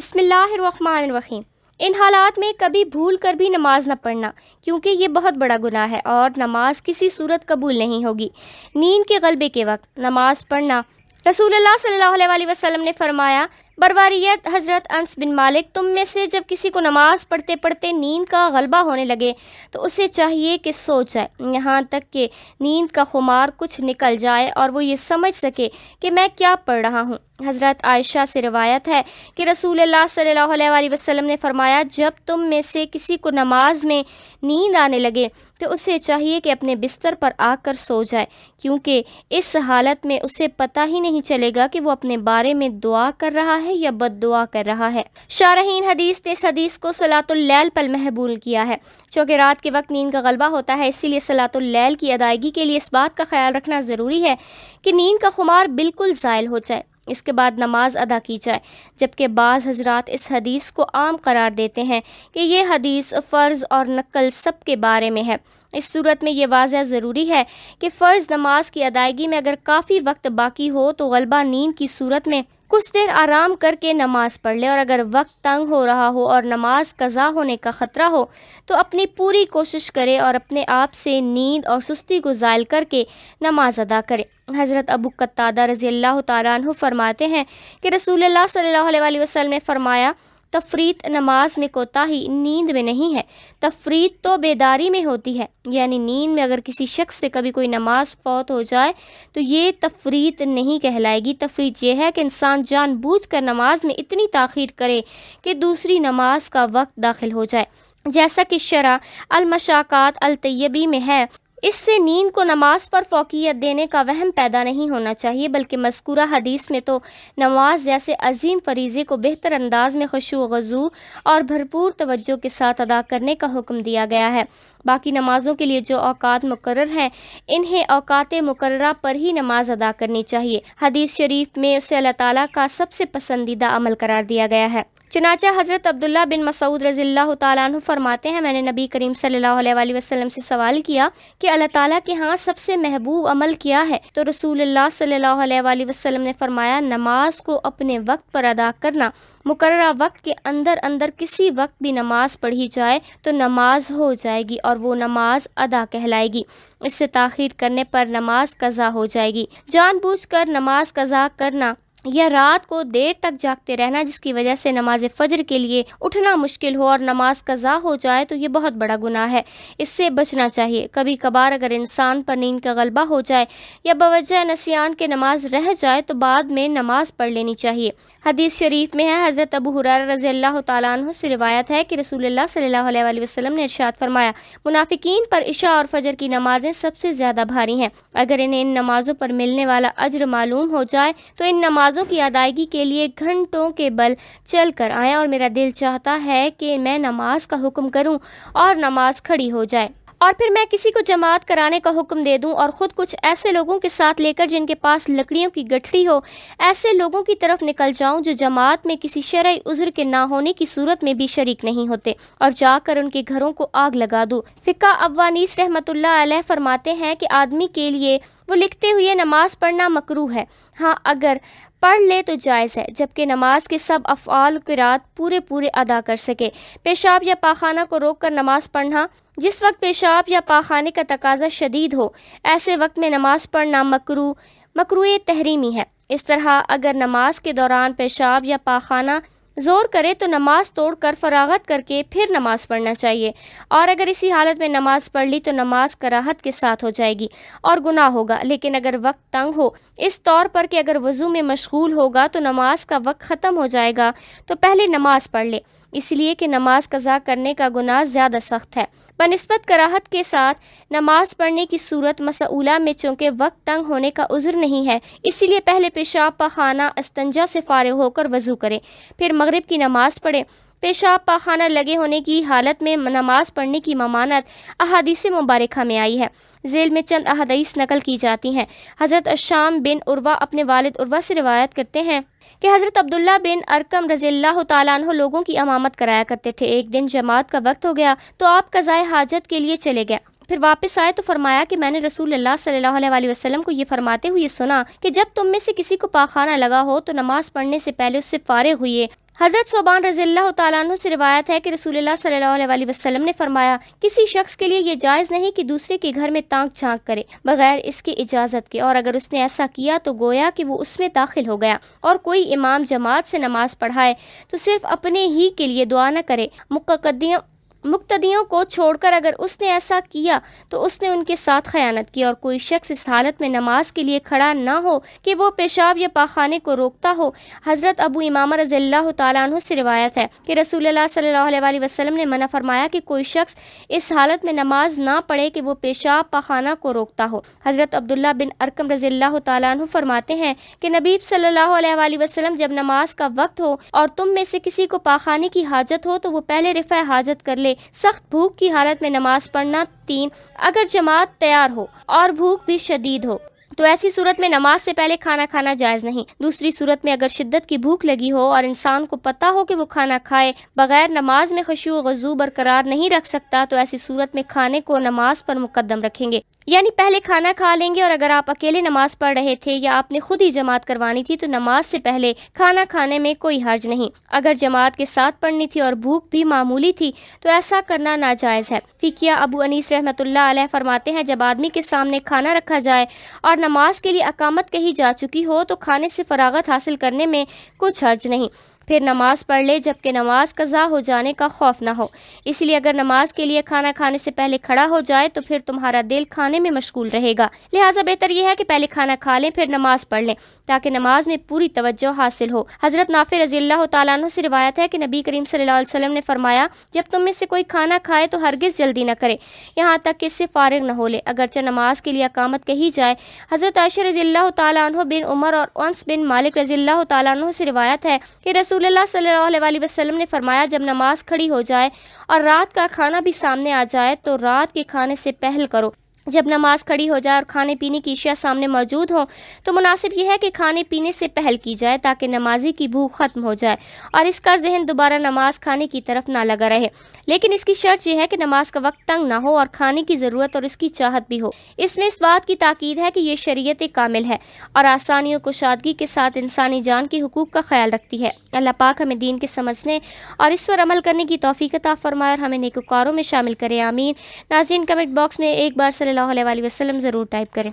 بسم اللہ الرحمن الرحیم۔ ان حالات میں کبھی بھول کر بھی نماز نہ پڑھنا، کیونکہ یہ بہت بڑا گناہ ہے اور نماز کسی صورت قبول نہیں ہوگی۔ نیند کے غلبے کے وقت نماز پڑھنا۔ رسول اللہ صلی اللہ علیہ وسلم نے فرمایا، برواریت حضرت انس بن مالک، تم میں سے جب کسی کو نماز پڑھتے پڑھتے نیند کا غلبہ ہونے لگے تو اسے چاہیے کہ سو جائے، یہاں تک کہ نیند کا خمار کچھ نکل جائے اور وہ یہ سمجھ سکے کہ میں کیا پڑھ رہا ہوں۔ حضرت عائشہ سے روایت ہے کہ رسول اللہ صلی اللہ علیہ وسلم نے فرمایا، جب تم میں سے کسی کو نماز میں نیند آنے لگے تو اسے چاہیے کہ اپنے بستر پر آ کر سو جائے، کیونکہ اس حالت میں اسے پتہ ہی نہیں چلے گا کہ وہ اپنے بارے میں دعا کر رہا ہے یا بد دعا کر رہا ہے۔ شارحین حدیث نے اس حدیث کو صلاۃ اللیل پر محمول کیا ہے، چونکہ رات کے وقت نیند کا غلبہ ہوتا ہے، اسی لیے صلاۃ اللیل کی ادائیگی کے لیے اس بات کا خیال رکھنا ضروری ہے کہ نیند کا خمار بالکل زائل ہو جائے، اس کے بعد نماز ادا کی جائے، جبکہ بعض حضرات اس حدیث کو عام قرار دیتے ہیں کہ یہ حدیث فرض اور نقل سب کے بارے میں ہے۔ اس صورت میں یہ واضح ضروری ہے کہ فرض نماز کی ادائیگی میں اگر کافی وقت باقی ہو تو غلبہ نیند کی صورت میں کچھ دیر آرام کر کے نماز پڑھ لے، اور اگر وقت تنگ ہو رہا ہو اور نماز قضا ہونے کا خطرہ ہو تو اپنی پوری کوشش کرے اور اپنے آپ سے نیند اور سستی کو زائل کر کے نماز ادا کرے۔ حضرت ابو قتادہ رضی اللہ تعالیٰ عنہ فرماتے ہیں کہ رسول اللہ صلی اللہ علیہ وسلم نے فرمایا، تفریط نماز میں کوتاہی نیند میں نہیں ہے، تفریط تو بیداری میں ہوتی ہے، یعنی نیند میں اگر کسی شخص سے کبھی کوئی نماز فوت ہو جائے تو یہ تفریط نہیں کہلائے گی۔ تفریط یہ ہے کہ انسان جان بوجھ کر نماز میں اتنی تاخیر کرے کہ دوسری نماز کا وقت داخل ہو جائے، جیسا کہ شرح المشاقات الطیبی میں ہے۔ اس سے نیند کو نماز پر فوقیت دینے کا وہم پیدا نہیں ہونا چاہیے، بلکہ مذکورہ حدیث میں تو نماز جیسے عظیم فریضے کو بہتر انداز میں خشوع و خضوع اور بھرپور توجہ کے ساتھ ادا کرنے کا حکم دیا گیا ہے۔ باقی نمازوں کے لیے جو اوقات مقرر ہیں، انہیں اوقات مقررہ پر ہی نماز ادا کرنی چاہیے۔ حدیث شریف میں اسے اللہ تعالیٰ کا سب سے پسندیدہ عمل قرار دیا گیا ہے۔ چنانچہ حضرت عبداللہ بن مسعود رضی اللہ تعالیٰ عنہ فرماتے ہیں، میں نے نبی کریم صلی اللہ علیہ وسلم سے سوال کیا کہ اللہ تعالیٰ کے ہاں سب سے محبوب عمل کیا ہے؟ تو رسول اللہ صلی اللہ علیہ وسلم نے فرمایا، نماز کو اپنے وقت پر ادا کرنا۔ مقررہ وقت کے اندر اندر کسی وقت بھی نماز پڑھی جائے تو نماز ہو جائے گی اور وہ نماز ادا کہلائے گی۔ اس سے تاخیر کرنے پر نماز قضا ہو جائے گی۔ جان بوجھ کر نماز قضا کرنا یا رات کو دیر تک جاگتے رہنا جس کی وجہ سے نماز فجر کے لیے اٹھنا مشکل ہو اور نماز قضا ہو جائے تو یہ بہت بڑا گناہ ہے، اس سے بچنا چاہیے۔ کبھی کبھار اگر انسان پر نیند کا غلبہ ہو جائے یا بوجہ نسیان کے نماز رہ جائے تو بعد میں نماز پڑھ لینی چاہیے۔ حدیث شریف میں ہے، حضرت ابو ہریرہ رضی اللہ تعالیٰ عنہ سے روایت ہے کہ رسول اللہ صلی اللہ علیہ وسلم نے ارشاد فرمایا، منافقین پر عشاء اور فجر کی نمازیں سب سے زیادہ بھاری ہیں، اگر انہیں ان نمازوں پر ملنے والا اجر معلوم ہو جائے تو ان نمازوں کی ادائیگی کے لیے گھنٹوں کے بل چل کر آئیں، اور میرا دل چاہتا ہے کہ میں نماز کا حکم کروں اور نماز کھڑی ہو جائے، اور پھر میں کسی کو جماعت کرانے کا حکم دے دوں اور خود کچھ ایسے لوگوں کے ساتھ لے کر جن کے پاس لکڑیوں کی گٹھڑی ہو، ایسے لوگوں کی طرف نکل جاؤں جو جماعت میں کسی شرعی عذر کے نہ ہونے کی صورت میں بھی شریک نہیں ہوتے، اور جا کر ان کے گھروں کو آگ لگا دوں۔ فقہ اوانیس رحمۃ اللہ علیہ فرماتے ہیں کہ آدمی کے لیے وہ لکھتے ہوئے نماز پڑھنا مکروہ ہے، ہاں اگر پڑھ لے تو جائز ہے، جبکہ نماز کے سب افعال قرات پورے ادا کر سکے۔ پیشاب یا پاخانہ کو روک کر نماز پڑھنا، جس وقت پیشاب یا پاخانے کا تقاضا شدید ہو، ایسے وقت میں نماز پڑھنا مکروہ تحریمی ہے۔ اس طرح اگر نماز کے دوران پیشاب یا پاخانہ زور کرے تو نماز توڑ کر فراغت کر کے پھر نماز پڑھنا چاہیے، اور اگر اسی حالت میں نماز پڑھ لی تو نماز کراہت کے ساتھ ہو جائے گی اور گناہ ہوگا۔ لیکن اگر وقت تنگ ہو، اس طور پر کہ اگر وضو میں مشغول ہوگا تو نماز کا وقت ختم ہو جائے گا، تو پہلے نماز پڑھ لے، اس لیے کہ نماز قضا کرنے کا گناہ زیادہ سخت ہے بنسبت کراہت کے ساتھ نماز پڑھنے کی صورت مسئولہ میں، چونکہ وقت تنگ ہونے کا عذر نہیں ہے، اسی لیے پہلے پیشاب پاخانہ استنجا سے فارغ ہو کر وضو کرے، پھر مغرب کی نماز پڑھے۔ پیشاب پاخانہ لگے ہونے کی حالت میں نماز پڑھنے کی ممانعت احادیث مبارکہ میں آئی ہے۔ ذیل میں چند احادیث نقل کی جاتی ہیں۔ حضرت الشام بن عروہ اپنے والد عروہ سے روایت کرتے ہیں کہ حضرت عبداللہ بن ارقم رضی اللہ تعالیٰ عنہ لوگوں کی امامت کرایا کرتے تھے۔ ایک دن جماعت کا وقت ہو گیا تو آپ قضائے حاجت کے لیے چلے گئے، پھر واپس آئے تو فرمایا کہ میں نے رسول اللہ صلی اللہ علیہ وسلم کو یہ فرماتے ہوئے سنا کہ جب تم میں سے کسی کو پاخانہ لگا ہو تو نماز پڑھنے سے پہلے اس سے فارغ ہوئے حضرت صوبان رضی اللہ تعالیٰ عنہ سے روایت ہے کہ رسول اللہ صلی اللہ علیہ وسلم نے فرمایا، کسی شخص کے لیے یہ جائز نہیں کہ دوسرے کے گھر میں تانک جھانک کرے بغیر اس کی اجازت کے، اور اگر اس نے ایسا کیا تو گویا کہ وہ اس میں داخل ہو گیا۔ اور کوئی امام جماعت سے نماز پڑھائے تو صرف اپنے ہی کے لیے دعا نہ کرے، مقتدیوں کو چھوڑ کر اگر اس نے ایسا کیا تو اس نے ان کے ساتھ خیانت کی۔ اور کوئی شخص اس حالت میں نماز کے لیے کھڑا نہ ہو کہ وہ پیشاب یا پاخانے کو روکتا ہو۔ حضرت ابو امامہ رضی اللہ تعالیٰ عنہ سے روایت ہے کہ رسول اللہ صلی اللہ علیہ وسلم نے منع فرمایا کہ کوئی شخص اس حالت میں نماز نہ پڑھے کہ وہ پیشاب پاخانہ کو روکتا ہو۔ حضرت عبداللہ بن ارقم رضی اللہ تعالیٰ عنہ فرماتے ہیں کہ نبی صلی اللہ علیہ وسلم جب نماز کا وقت ہو اور تم میں سے کسی کو پاخانے کی حاجت ہو تو وہ پہلے رفع حاجت کر لے۔ سخت بھوک کی حالت میں نماز پڑھنا 3، اگر جماعت تیار ہو اور بھوک بھی شدید ہو تو ایسی صورت میں نماز سے پہلے کھانا کھانا جائز نہیں۔ دوسری صورت میں اگر شدت کی بھوک لگی ہو اور انسان کو پتہ ہو کہ وہ کھانا کھائے بغیر نماز میں خشوع و خضوع برقرار نہیں رکھ سکتا تو ایسی صورت میں کھانے کو نماز پر مقدم رکھیں گے، یعنی پہلے کھانا کھا لیں گے۔ اور اگر آپ اکیلے نماز پڑھ رہے تھے یا آپ نے خود ہی جماعت کروانی تھی تو نماز سے پہلے کھانا کھانے میں کوئی حرج نہیں۔ اگر جماعت کے ساتھ پڑھنی تھی اور بھوک بھی معمولی تھی تو ایسا کرنا ناجائز ہے۔ فقیہ ابو انیس رحمۃ اللہ علیہ فرماتے ہیں، جب آدمی کے سامنے کھانا رکھا جائے اور نماز کے لیے اقامت کہی جا چکی ہو تو کھانے سے فراغت حاصل کرنے میں کچھ حرج نہیں، پھر نماز پڑھ لے جبکہ نماز قضا ہو جانے کا خوف نہ ہو۔ اس لیے اگر نماز کے لیے کھانا کھانے سے پہلے کھڑا ہو جائے تو پھر تمہارا دل کھانے میں مشغول رہے گا، لہٰذا بہتر یہ ہے کہ پہلے کھانا کھا لیں پھر نماز پڑھ لیں تاکہ نماز میں پوری توجہ حاصل ہو۔ حضرت نافع رضی اللہ تعالیٰ عنہ سے روایت ہے کہ نبی کریم صلی اللہ علیہ وسلم نے فرمایا، جب تم میں سے کوئی کھانا کھائے تو ہرگز جلدی نہ کرے یہاں تک کہ اس سے فارغ نہ ہو لے، اگرچہ نماز کے لیے اقامت کہی جائے۔ حضرت عائشہ رضی اللہ تعالیٰ عنہ بن عمر اور انس بن مالک رضی اللہ تعالیٰ عنہ سے روایت ہے کہ رسول اللہ صلی اللہ علیہ وسلم نے فرمایا، جب نماز کھڑی ہو جائے اور رات کا کھانا بھی سامنے آ جائے تو رات کے کھانے سے پہل کرو۔ جب نماز کھڑی ہو جائے اور کھانے پینے کی اشیاء سامنے موجود ہوں تو مناسب یہ ہے کہ کھانے پینے سے پہل کی جائے تاکہ نمازی کی بھوک ختم ہو جائے اور اس کا ذہن دوبارہ نماز کھانے کی طرف نہ لگا رہے، لیکن اس کی شرط یہ ہے کہ نماز کا وقت تنگ نہ ہو اور کھانے کی ضرورت اور اس کی چاہت بھی ہو۔ اس میں اس بات کی تاکید ہے کہ یہ شریعت کامل ہے اور آسانی و کشادگی کے ساتھ انسانی جان کے حقوق کا خیال رکھتی ہے۔ اللہ پاک ہمیں دین کے سمجھنے اور اس پر عمل کرنے کی توفیق عطا فرمائے اور ہمیں نیکوکاروں میں شامل کرے، آمین۔ ناظرین، کمنٹ باکس میں ایک بار صلی اللہ علیہ وسلم ضرور ٹائپ کریں۔